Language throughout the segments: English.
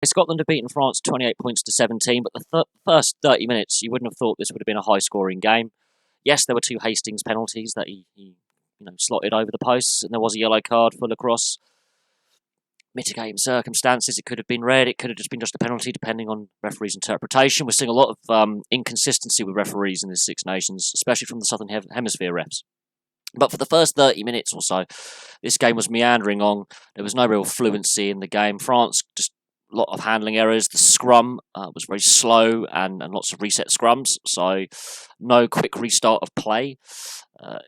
Scotland have beaten France 28 points to 17, but the first 30 minutes, you wouldn't have thought this would have been a high-scoring game. Yes, there were two Hastings penalties that he slotted over the posts, and there was a yellow card for Lacrosse. Mitigating circumstances, it could have been red, it could have just been a penalty, depending on referees' interpretation. We're seeing a lot of inconsistency with referees in the Six Nations, especially from the Southern Hemisphere refs. But for the first 30 minutes or so, this game was meandering on. There was no real fluency in the game. France just a lot of handling errors. The scrum was very slow and lots of reset scrums, so no quick restart of play.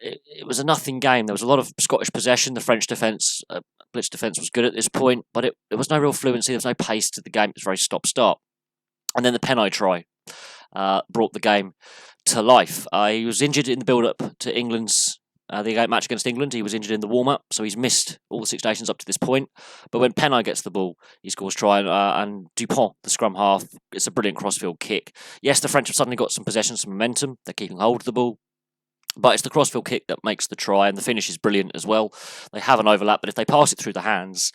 It was a nothing game. There was a lot of Scottish possession. The French defence, blitz defence, was good at this point, but there was no real fluency. There was no pace to the game. It was very stop-start. And then the penalty try brought the game to life. He was injured in the build-up to England's the match against England. He was injured in the warm-up, so he's missed all the Six Nations up to this point. But when Pennine gets the ball, he scores try, and Dupont, the scrum half, it's a brilliant crossfield kick. Yes, the French have suddenly got some possession, some momentum. They're keeping hold of the ball. But it's the crossfield kick that makes the try, and the finish is brilliant as well. They have an overlap, but if they pass it through the hands,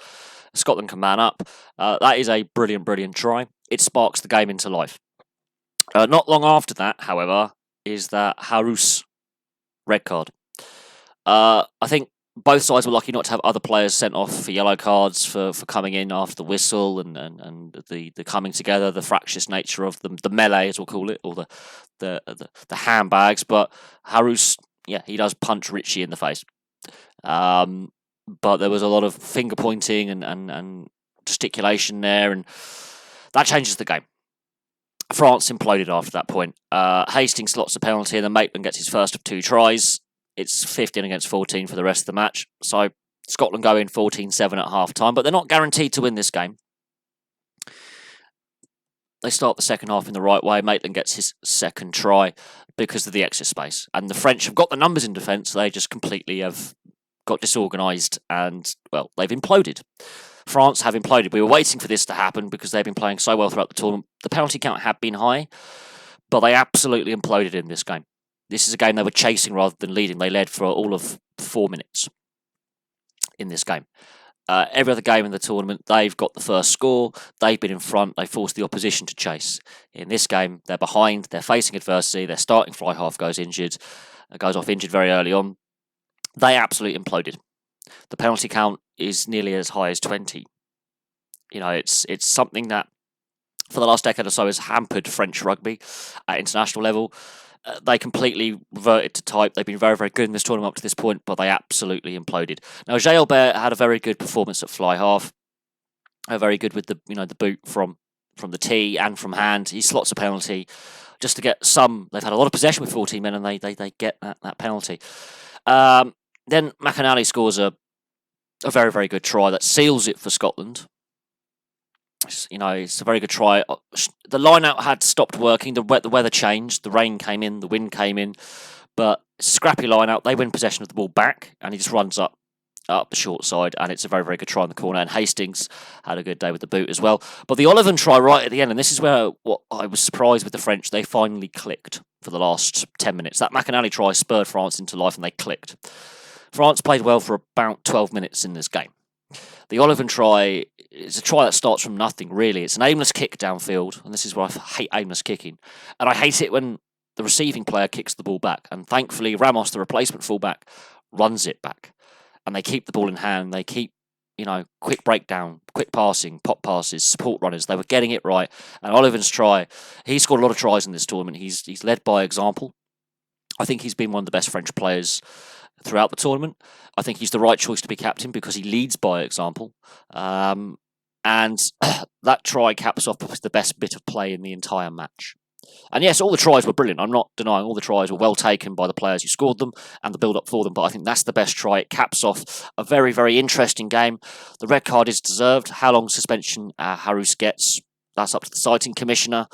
Scotland can man up. That is a brilliant, brilliant try. It sparks the game into life. Not long after that, however, is that Harous red card. I think both sides were lucky not to have other players sent off for yellow cards for coming in after the whistle and the coming together, the fractious nature of the melee, as we'll call it, or the handbags. But Harous, he does punch Ritchie in the face. But there was a lot of finger pointing and gesticulation there, and that changes the game. France imploded after that point. Hastings slots a penalty, and then Maitland gets his first of two tries. It's 15 against 14 for the rest of the match. So Scotland go in 14-7 at half-time, but they're not guaranteed to win this game. They start the second half in the right way. Maitland gets his second try because of the extra space. And the French have got the numbers in defence. They just completely have got disorganised and, well, they've imploded. France have imploded. We were waiting for this to happen because they've been playing so well throughout the tournament. The penalty count had been high, but they absolutely imploded in this game. This is a game they were chasing rather than leading. They led for all of 4 minutes in this game. Every other game in the tournament, they've got the first score. They've been in front. They forced the opposition to chase. In this game, they're behind. They're facing adversity. Their starting fly half goes off injured very early on. They absolutely imploded. The penalty count is nearly as high as 20. It's something that for the last decade or so has hampered French rugby at international level. They completely reverted to type. They've been very, very good in this tournament up to this point, but they absolutely imploded. Now, Gilbert had a very good performance at fly half. Very good with the boot from the tee and from hand. He slots a penalty just to get some. They've had a lot of possession with 14 men, and they get that penalty. Then McAnally scores a very, very good try that seals it for Scotland. It's a very good try. The line-out had stopped working. The weather changed. The rain came in. The wind came in. But scrappy line-out. They win possession of the ball back, and he just runs up the short side, and it's a very, very good try in the corner. And Hastings had a good day with the boot as well. But the Olivan try right at the end, and this is where what I was surprised with the French. They finally clicked for the last 10 minutes. That McAnally try spurred France into life, and they clicked. France played well for about 12 minutes in this game. The Olivan try is a try that starts from nothing, really. It's an aimless kick downfield, and this is why I hate aimless kicking. And I hate it when the receiving player kicks the ball back. And thankfully, Ramos, the replacement fullback, runs it back. And they keep the ball in hand. They keep, quick breakdown, quick passing, pop passes, support runners. They were getting it right. And Olivan's try, he scored a lot of tries in this tournament. He's led by example. I think he's been one of the best French players throughout the tournament. I think he's the right choice to be captain because he leads by example. And that try caps off the best bit of play in the entire match. And yes, all the tries were brilliant. I'm not denying all the tries were well taken by the players who scored them and the build-up for them, but I think that's the best try. It caps off a very, very interesting game. The red card is deserved. How long suspension Harous gets, that's up to the citing commissioner.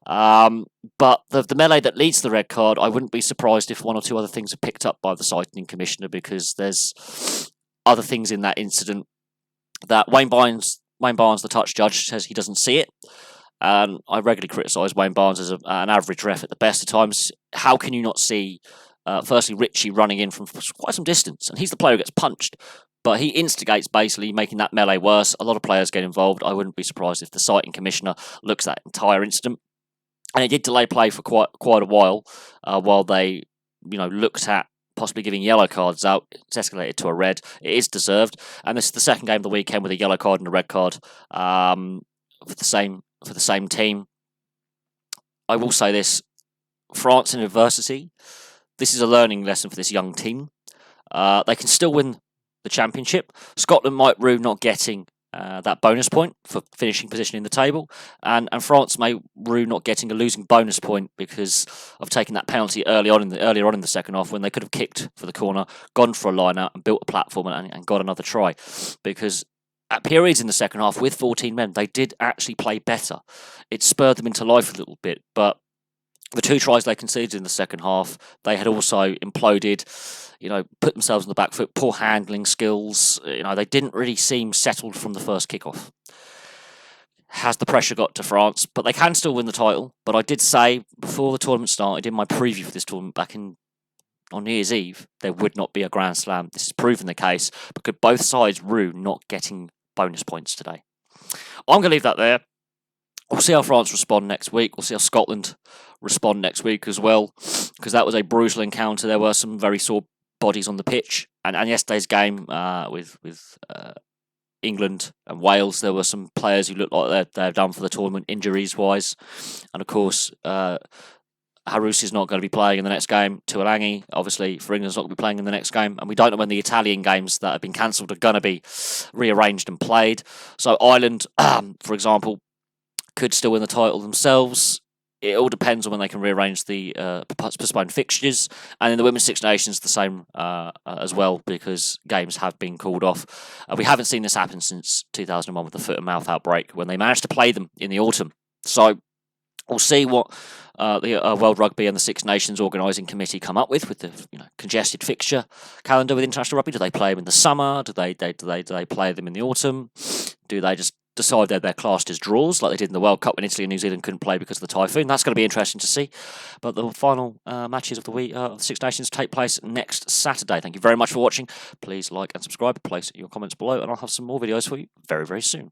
But the melee that leads the red card, I wouldn't be surprised if one or two other things are picked up by the citing commissioner, because there's other things in that incident that Wayne Barnes, the touch judge, says he doesn't see it. And I regularly criticise Wayne Barnes as an average ref at the best of times. How can you not see, firstly, Ritchie running in from quite some distance? And he's the player who gets punched. But he instigates basically making that melee worse. A lot of players get involved. I wouldn't be surprised if the citing commissioner looks at that entire incident. And it did delay play for quite a while they, looked at possibly giving yellow cards out. It's escalated to a red. It is deserved. And this is the second game of the weekend with a yellow card and a red card for the same team. I will say this: France in adversity. This is a learning lesson for this young team. They can still win the championship. Scotland might rue not getting that bonus point for finishing position in the table, and France may rue not getting a losing bonus point because of taking that penalty earlier on in the second half, when they could have kicked for the corner, gone for a line out, and built a platform and got another try. Because at periods in the second half with 14 men, they did actually play better. It spurred them into life a little bit, but the 2 tries they conceded in the second half, they had also imploded, put themselves on the back foot, poor handling skills. They didn't really seem settled from the first kickoff. Has the pressure got to France? But they can still win the title. But I did say before the tournament started, in my preview for this tournament back on New Year's Eve, there would not be a Grand Slam. This has proven the case, because both sides rue not getting bonus points today. I'm going to leave that there. We'll see how France respond next week. We'll see how Scotland respond next week as well, because that was a brutal encounter. There were some very sore bodies on the pitch, and yesterday's game with England and Wales, there were some players who looked like they're done for the tournament injuries wise, and of course Harus is not going to be playing in the next game. Tuolangi, obviously, for England, is not going to be playing in the next game. And we don't know when the Italian games that have been cancelled are going to be rearranged and played. So Ireland, for example, could still win the title themselves. It all depends on when they can rearrange the postponed fixtures. And in the Women's Six Nations, the same as well, because games have been called off. We haven't seen this happen since 2001 with the foot and mouth outbreak, when they managed to play them in the autumn. So we'll see what the World Rugby and the Six Nations Organising Committee come up with the congested fixture calendar with international rugby. Do they play them in the summer? Do they play them in the autumn? Do they just decide they're classed as draws like they did in the World Cup when Italy and New Zealand couldn't play because of the typhoon? That's going to be interesting to see. But the final matches of the week of the Six Nations take place next Saturday. Thank you very much for watching. Please like and subscribe. Place your comments below, and I'll have some more videos for you very, very soon.